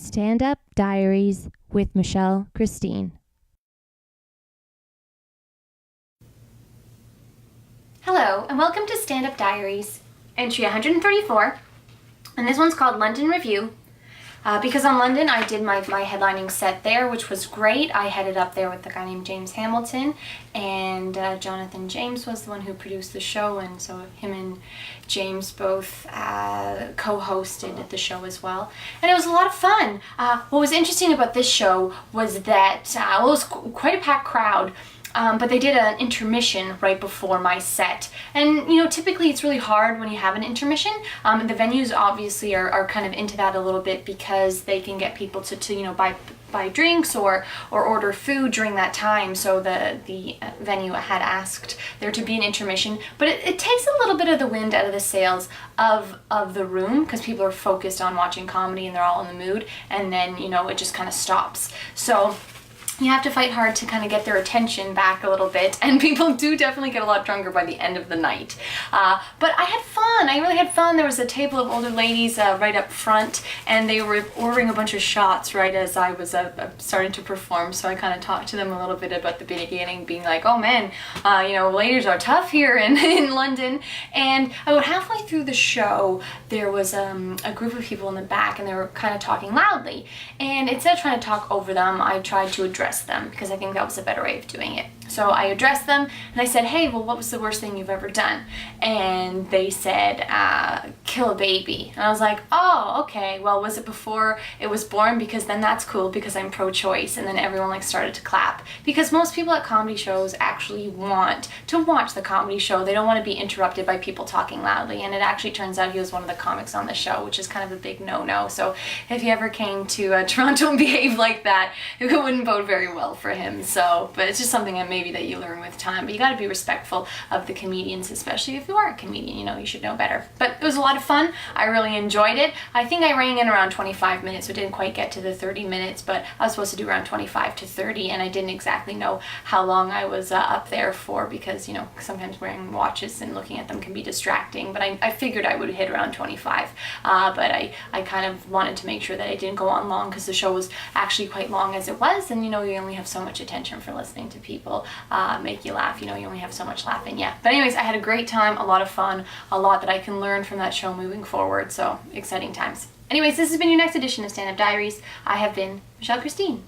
Stand Up Diaries with Michelle Christine. Hello, and welcome to Stand Up Diaries, entry 134, and this one's called London Review. Because on London I did my headlining set there, which was great. I headed up there with a guy named James Hamilton, and Jonathan James was the one who produced the show, and so him and James both co-hosted the show as well. And it was a lot of fun. What was interesting about this show was that, it was quite a packed crowd. But they did an intermission right before my set. And, typically it's really hard when you have an intermission. The venues obviously are kind of into that a little bit because they can get people to buy drinks or order food during that time. So the venue had asked there to be an intermission. But it takes a little bit of the wind out of the sails of the room because people are focused on watching comedy and they're all in the mood. And then, it just kind of stops. So you have to fight hard to kind of get their attention back a little bit, and people do definitely get a lot drunker by the end of the night. But I had fun. I really had fun. There was a table of older ladies right up front, and they were ordering a bunch of shots right as I was starting to perform, so I kind of talked to them a little bit about the beginning, being like, oh man, ladies are tough here in London. And about halfway through the show, there was a group of people in the back, and they were kind of talking loudly. And instead of trying to talk over them, I tried to address them because I think that was a better way of doing it. So I addressed them and I said, hey, well, what was the worst thing you've ever done? And they said, kill a baby. And I was like, oh, okay, well, was it before it was born? Because then that's cool because I'm pro-choice. And then everyone started to clap because most people at comedy shows actually want to watch the comedy show. They don't want to be interrupted by people talking loudly. And it actually turns out he was one of the comics on the show, which is kind of a big no-no. So if he ever came to Toronto and behaved like that, it wouldn't bode very well for him. So, but it's just something that maybe that you learn with time. But you got to be respectful of the comedians, especially if you are a comedian. You should know better. But it was a lot of fun. I really enjoyed it. I think I rang in around 25 minutes, so it didn't quite get to the 30 minutes, but I was supposed to do around 25 to 30, and I didn't exactly know how long I was up there for because, sometimes wearing watches and looking at them can be distracting, but I figured I would hit around 25. But I kind of wanted to make sure that I didn't go on long because the show was actually quite long as it was, and you only have so much attention for listening to people make you laugh. You only have so much laughing. Yeah. But anyways, I had a great time, a lot of fun, a lot that I can learn from that show moving forward. So exciting times. Anyways, this has been your next edition of Stand Up Diaries. I have been Michelle Christine.